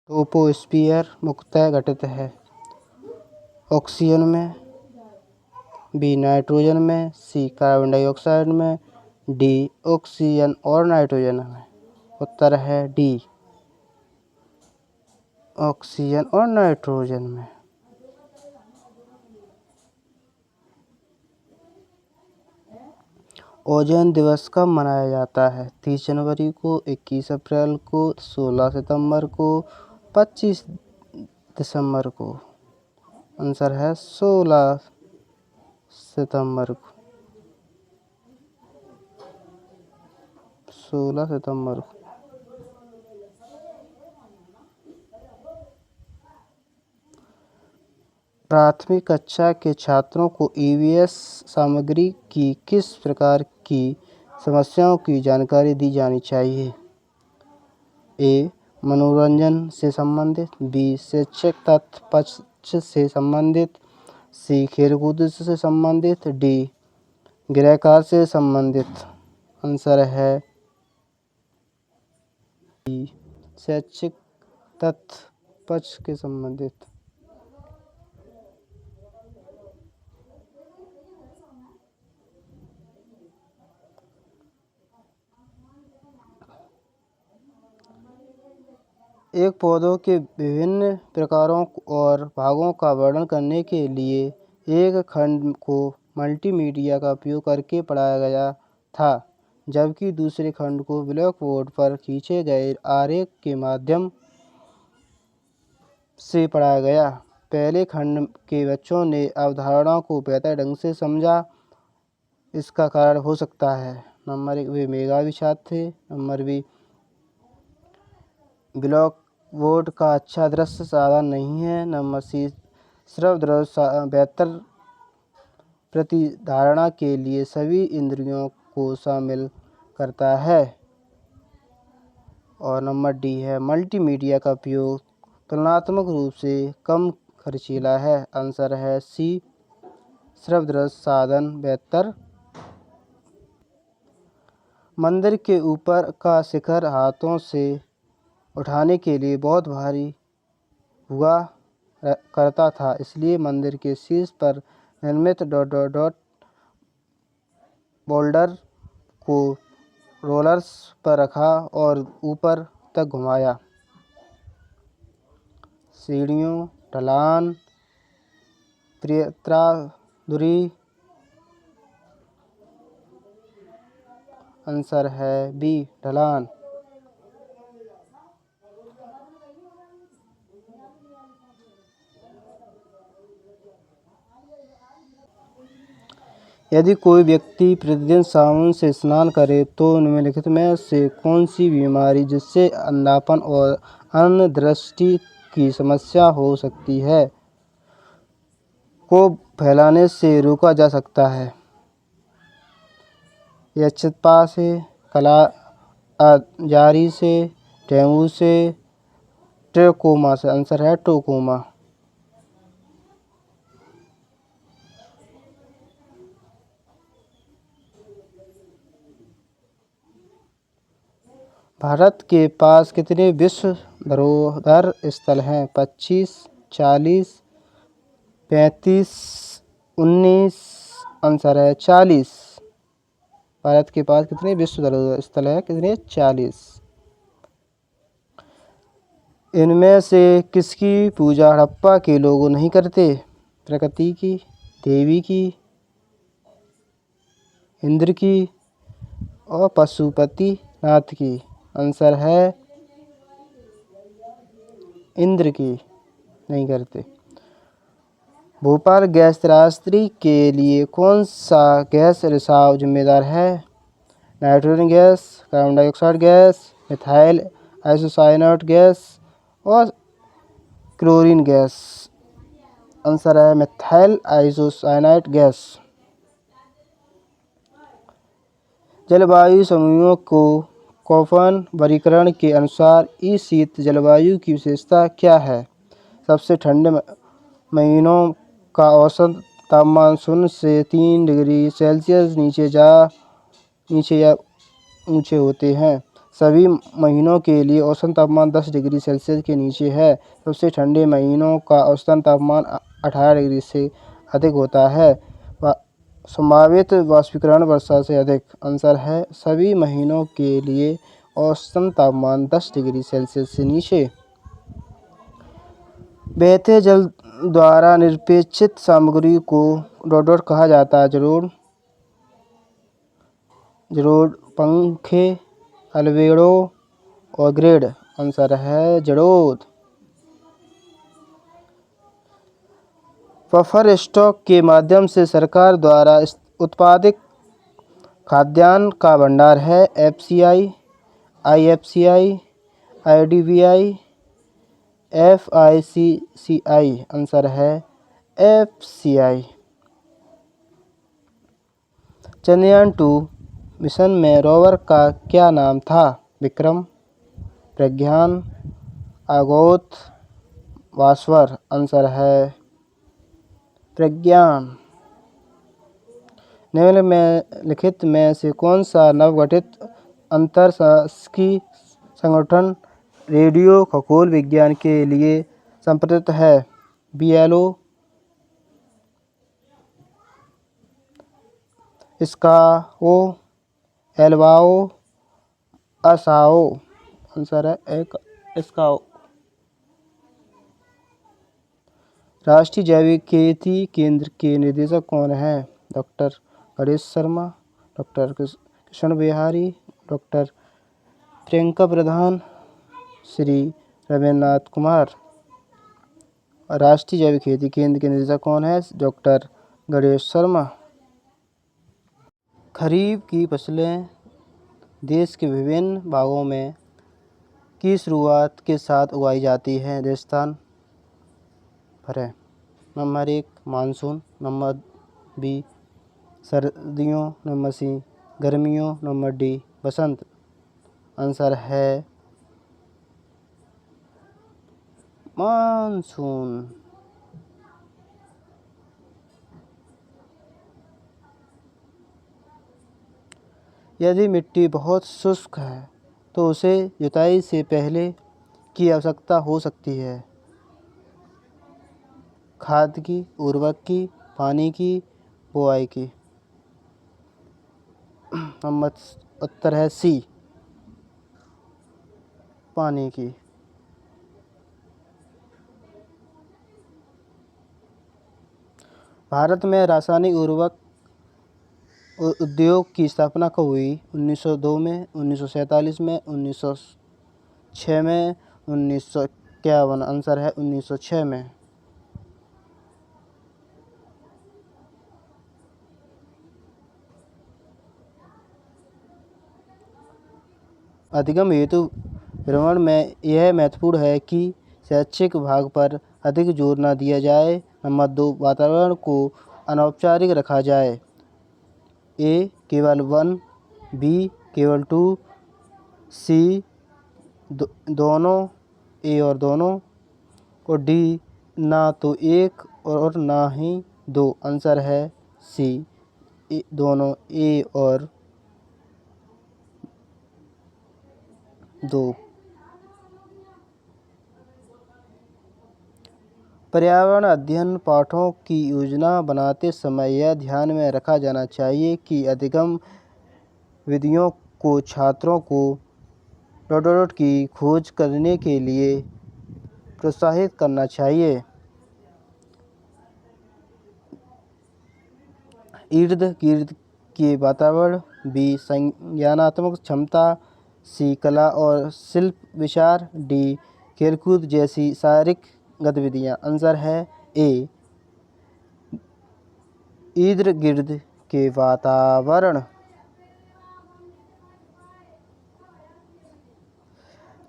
Troposphere मुख्यतः घटित है ऑक्सीजन में, बी नाइट्रोजन में, सी कार्बन डाइऑक्साइड में, डी ऑक्सीजन और नाइट्रोजन में। उत्तर है डी ऑक्सीजन और नाइट्रोजन में। ओजोन दिवस कब मनाया जाता है? 30 जनवरी को, 21 अप्रैल को, 16 सितंबर को, 25 दिसंबर को। आंसर है 16 सितंबर को। 16 सितंबर को। प्राथमिक कक्षा के छात्रों को ईवीएस सामग्री की किस प्रकार की समस्याओं की जानकारी दी जानी चाहिए? ए मनोरंजन से संबंधित, बी शैक्षिक तथ्य पक्ष से संबंधित, सी खेलकूद से संबंधित, डी गृहकार्य से संबंधित। आंसर है डी शैक्षिक तथ्य पक्ष के संबंधित। एक पौधों के विभिन्न प्रकारों और भागों का वर्णन करने के लिए एक खंड को मल्टीमीडिया का उपयोग करके पढ़ाया गया था, जबकि दूसरे खंड को ब्लैक बोर्ड पर खींचे गए आरेख के माध्यम से पढ़ाया गया। पहले खंड के बच्चों ने अवधारणा को बेहतर ढंग से समझा। इसका कारण हो सकता है नंबर 1 वे मेधावी छात्र थे, नंबर बी ब्लैक बोर्ड का अच्छा दृश्य साधन नहीं है, नंबर सी श्रव्य बेहतर प्रतिधारणा के लिए सभी इंद्रियों को शामिल करता है, और नंबर डी है मल्टीमीडिया का उपयोग तुलनात्मक रूप से कम खर्चीला है। आंसर है सी श्रव्य साधन बेहतर। मंदिर के ऊपर का शिखर हाथों से उठाने के लिए बहुत भारी हुआ करता था, इसलिए मंदिर के शीर्ष पर निर्मित बोल्डर को रोलर्स पर रखा और ऊपर तक घुमाया। सीढ़ियों, ढलान, प्रियत्रादुरी। आंसर है बी ढलान। यदि कोई व्यक्ति प्रतिदिन साबुन से स्नान करे तो निम्नलिखित में से कौन सी बीमारी जिससे अंधापन और अन्य दृष्टि की समस्या हो सकती है को फैलाने से रोका जा सकता है? यक्षता से, कालाजारी से, डेंगू से, ट्रैकोमा से। आंसर है ट्रैकोमा। भारत के पास कितने विश्व धरोहर स्थल हैं? 25, 40, 35, 19। आंसर है 40। भारत के पास कितने विश्व धरोहर स्थल हैं? कितने? 40। इनमें से किसकी पूजा हड़प्पा के लोग नहीं करते? प्रकृति की, देवी की, इंद्र की और पशुपति नाथ की। आंसर है इंद्र की, नहीं करते। भोपाल गैस त्रासदी के लिए कौन सा गैस रिसाव जिम्मेदार है? Nitrogen gas, carbon dioxide gas, methyl isocyanate gas और क्लोरीन गैस। आंसर है मिथाइल आइसोसाइनेट गैस। जलवायु समूहों को कोपन वर्गीकरण के अनुसार इस शीत जलवायु की विशेषता क्या है? सबसे ठंडे महीनों का औसत तापमान 0 से 3 डिग्री सेल्सियस नीचे या ऊंचे होते हैं। सभी महीनों के लिए औसत तापमान 10 डिग्री सेल्सियस के नीचे है। सबसे ठंडे महीनों का औसत तापमान 18 डिग्री से अधिक होता है। संभावित वाष्पीकरण वर्षा से अधिक। आंसर है सभी महीनों के लिए औसत तापमान 10 डिग्री सेल्सियस से नीचे। बहते जल द्वारा निक्षेपित सामग्री को डॉट कहा जाता है। जरोढ़, पंखे, अल्बेडो और ग्रेड। आंसर है जरोढ़। बफर स्टॉक के माध्यम से सरकार द्वारा उत्पादित खाद्यान्न का भंडार है। FCI, IFCI, IDBI, FICCI. Answer है एफसीआई। चंद्रयान 2 मिशन में रोवर का क्या नाम था? विक्रम, प्रज्ञान, आगोथ, भास्वर। आंसर है प्रज्ञान। निम्नलिखित में से कौन सा नवगठित अंतरशासकीय संगठन रेडियो खगोल विज्ञान के लिए समर्पित है? बीएलओ, स्काओ, एल्बाओ, असाओ। आंसर है स्काओ। राष्ट्रीय जैविक खेती केंद्र के निदेशक कौन हैं? Doctor Ganesh Sharma, doctor Krishna Bihari, doctor Priyanka Pradhan, Shri Ravindranath Kumar. राष्ट्रीय जैविक खेती केंद्र के निदेशक कौन है? डॉक्टर गणेश शर्मा। खरीफ की फसलें देश के विभिन्न भागों में की शुरुआत के साथ उगाई जाती हैं। राजस्थान पर है। नंबर 1 मानसून, नंबर बी सर्दियों, नंबर सी गर्मियों, नंबर डी बसंत। आंसर है मानसून। यदि मिट्टी बहुत शुष्क है तो उसे जुताई से पहले की आवश्यकता हो सकती है। खाद की, उर्वरक की, पानी की, बुआई की। नंबर उत्तर है सी, पानी की। भारत में रासायनिक उर्वरक उद्योग की स्थापना कब हुई? 1902 में, 1947 में, 1906 में, 1951। आंसर है 1906 में। अधिगम हेतु भ्रमण में यह महत्वपूर्ण है कि शैक्षिक भाग पर अधिक जोर न दिया जाए। नंबर 2 वातावरण को अनौपचारिक रखा जाए। ए केवल 1, बी केवल 2, सी दोनों, ए और दोनों, और डी ना तो एक और ना ही दो। आंसर है सी दोनों, ए और दो। पर्यावरण अध्ययन पाठों की योजना बनाते समय यह ध्यान में रखा जाना चाहिए कि अधिगम विधियों को छात्रों को डॉट की खोज करने के लिए प्रोत्साहित करना चाहिए। इर्द गिर्द के वातावरण, बी संज्ञानात्मक क्षमता, सी कला और शिल्प विचार, डी खेलकूद जैसी शारीरिक गतिविधियाँ। आंसर है ए इर्द गिर्द के वातावरण।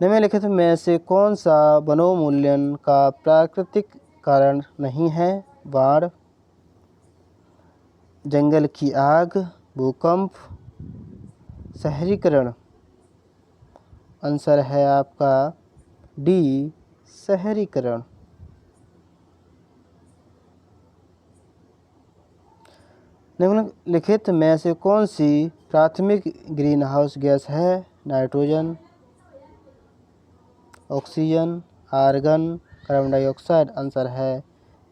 निम्नलिखित में से कौन सा वनोन्मूलन का प्राकृतिक कारण नहीं है? बाढ़, जंगल की आग, भूकंप, शहरीकरण। आंसर है आपका डी शहरीकरण। निम्नलिखित में से कौन सी प्राथमिक ग्रीन हाउस गैस है? Nitrogen, oxygen, argon, carbon dioxide. Answer है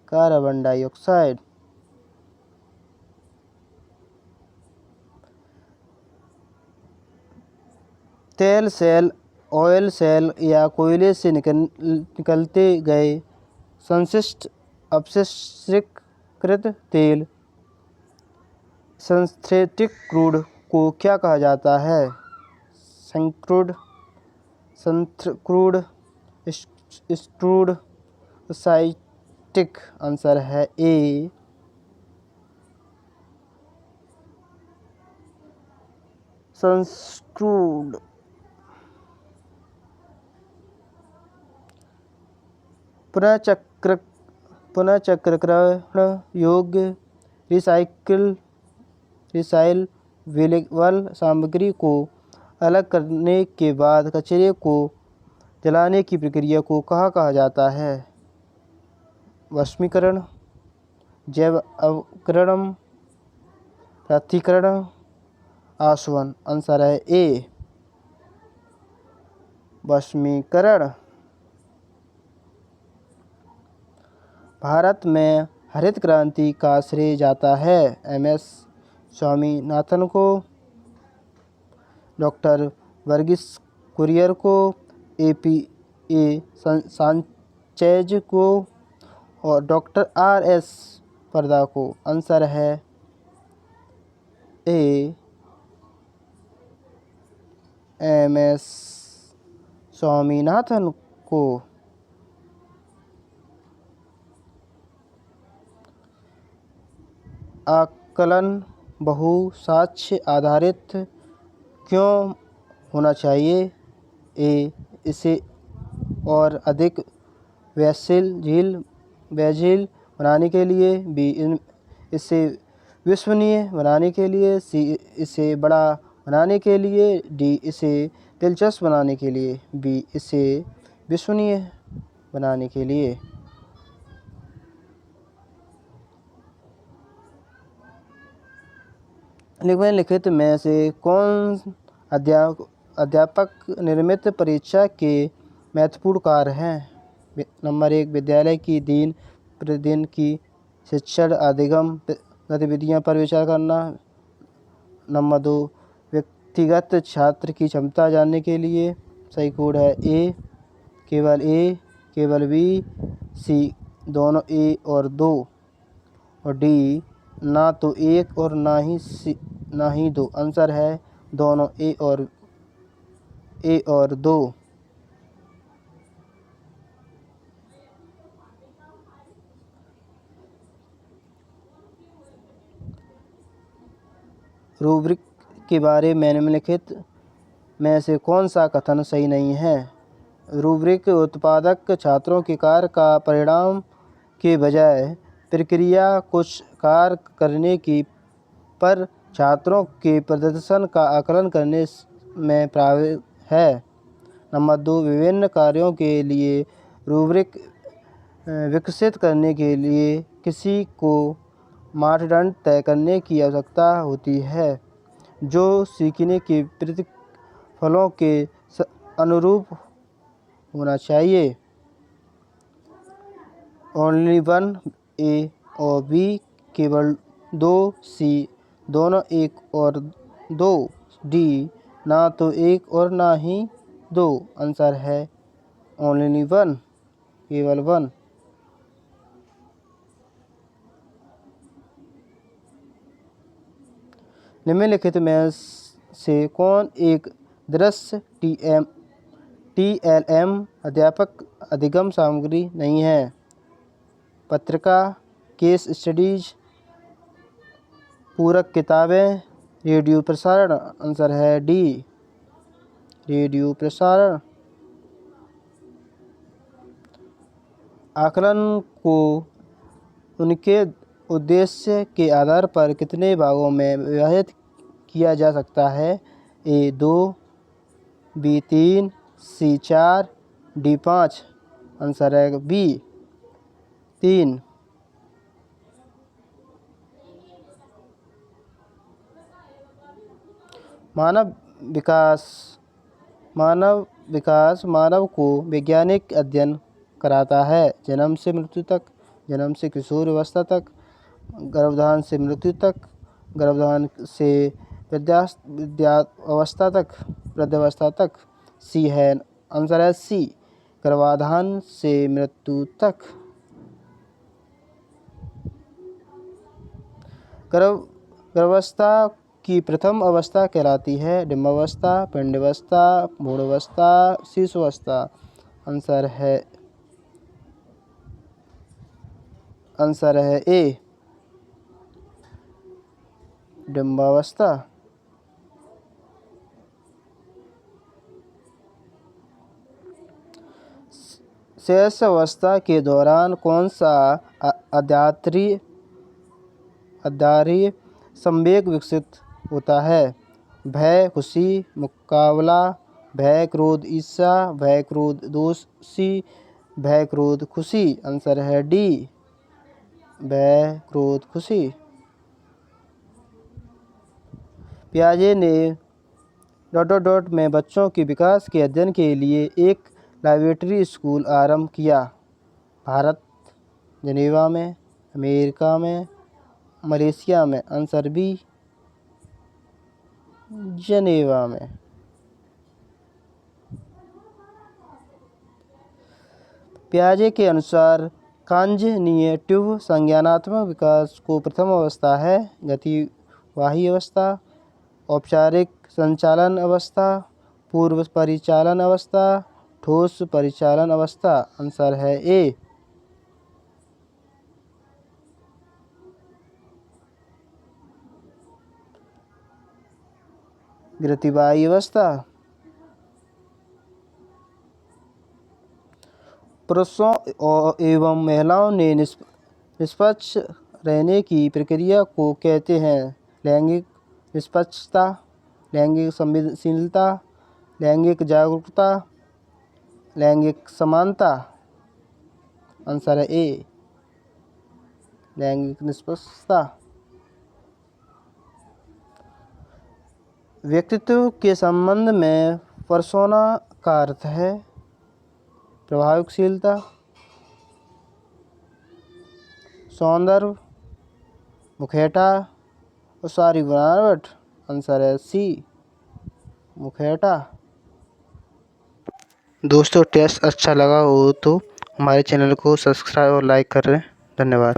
कार्बन डाइऑक्साइड। तेल सेल, ऑयल सेल या कोयले से निकलते गए संशिष्ट अपशिष्टीकृत तेल सिंथेटिक क्रूड को क्या कहा जाता है? संक्रूड, संथक्रूड, स्ट्रूड, साइटिक। आंसर है ए संस्क्रूड। पुनःचक्रण योग्य रिसाइलेबल सामग्री को अलग करने के बाद कचरे को जलाने की प्रक्रिया को कहा जाता है? वाष्पीकरण, जैव अवक्रमण, पृथक्करण, आसवन। आंसर है ए वाष्पीकरण। भारत में हरित क्रांति का श्रेय जाता है? एम.एस. स्वामीनाथन को, डॉक्टर वर्गीस कुरियन को, ए.पी.ए. सांचेज को और डॉक्टर आर.एस. परदा को। आंसर है ए एम.एस. स्वामीनाथन को। आकलन बहुसाक्ष्य आधारित क्यों होना चाहिए? ए इसे और अधिक वैजिल बनाने के लिए, बी इसे विश्वसनीय बनाने के लिए, सी इसे बड़ा बनाने के लिए, डी इसे दिलचस्प बनाने के लिए, बी इसे विश्वसनीय बनाने के लिए। निम्नलिखित में से कौन अध्यापक निर्मित परीक्षा के महत्वपूर्ण कार्य हैं? नंबर 1, विद्यालय की दिन प्रतिदिन की शिक्षण अधिगम गतिविधियों पर विचार करना। नंबर 2, व्यक्तिगत छात्र की क्षमता जानने के लिए। सही कोड है ए केवल बी, सी दोनों ए और 2, और डी ना तो एक और ना ही 2। आंसर है दोनों ए और 2। रूब्रिक के बारे में निम्नलिखित में से कौन सा कथन सही नहीं है? रूब्रिक उत्पादक छात्रों के कार्य का परिणाम के बजाय प्रक्रिया कुछ कार्य करने की पर छात्रों के प्रदर्शन का आकलन करने में प्रभावी है। नंबर 2, विभिन्न कार्यों के लिए रूब्रिक विकसित करने के लिए किसी को मापदंड तय करने की आवश्यकता होती है जो सीखने के प्रतिफलों के अनुरूप होना चाहिए। ओनली वन, ए और बी केवल 2, सी दोनों 1 और 2, डी ना तो 1 और ना ही 2। आंसर है ओनली वन, केवल 1। निम्नलिखित में से कौन एक दृश्य टीएलएम अध्यापक अधिगम सामग्री नहीं है? पत्रिका, केस स्टडीज, पूरक किताबें, रेडियो प्रसारण। आंसर है डी रेडियो प्रसारण। आकलन को उनके उद्देश्य के आधार पर कितने भागों में विभाजित किया जा सकता है? ए 2, बी 3, सी 4, डी 5। आंसर है बी 3। मानव विकास मानव विकास मानव को वैज्ञानिक अध्ययन कराता है। जन्म से मृत्यु तक, जन्म से किशोर अवस्था तक, गर्भाधान से मृत्यु तक, गर्भाधान से वृद्धावस्था तक। सी है आंसर है सी, गर्भाधान से मृत्यु तक। गर्भावस्था की प्रथम अवस्था कहलाती है डिम्बावस्था, पिंडावस्था, भ्रूणावस्था, शिशुअवस्था। आंसर है ए, डिम्बावस्था। शैशवावस्था के दौरान कौन सा आधारी संवेग विकसित होता है? भय, खुशी, मुकाबला, भय, क्रोध, ईर्ष्या, भय, क्रोध, दोषी, भय, क्रोध, खुशी। आंसर है डी, भय, क्रोध, खुशी। पियाजे ने में बच्चों के विकास के अध्ययन के लिए एक लैबोरेटरी स्कूल आरंभ किया। भारत, जेनेवा में, अमेरिका में, मलेशिया में। आंसर बी, जेनेवा में। पियाजे के अनुसार कॉग्निटिव संज्ञानात्मक विकास को प्रथम अवस्था है गतिवाही अवस्था, औपचारिक संचालन अवस्था, पूर्व परिचालन अवस्था, ठोस परिचालन अवस्था। आंसर है ए, गतिवाही अवस्था। पुरुषों एवं महिलाओं ने निष्पक्ष रहने की प्रक्रिया को कहते हैं? लैंगिक निष्पक्षता, लैंगिक संवेदनशीलता, लैंगिक जागरूकता, लैंगिक समानता। आंसर है ए, लैंगिक निष्पक्षता। व्यक्तित्व के संबंध में पर्सोना का अर्थ है प्रभावशीलता, सौंदर्य, मुखौटा और शारीरिक बनावट। आंसर है सी, मुखौटा। दोस्तों टेस्ट अच्छा लगा हो तो हमारे चैनल को सब्सक्राइब और लाइक करें। धन्यवाद।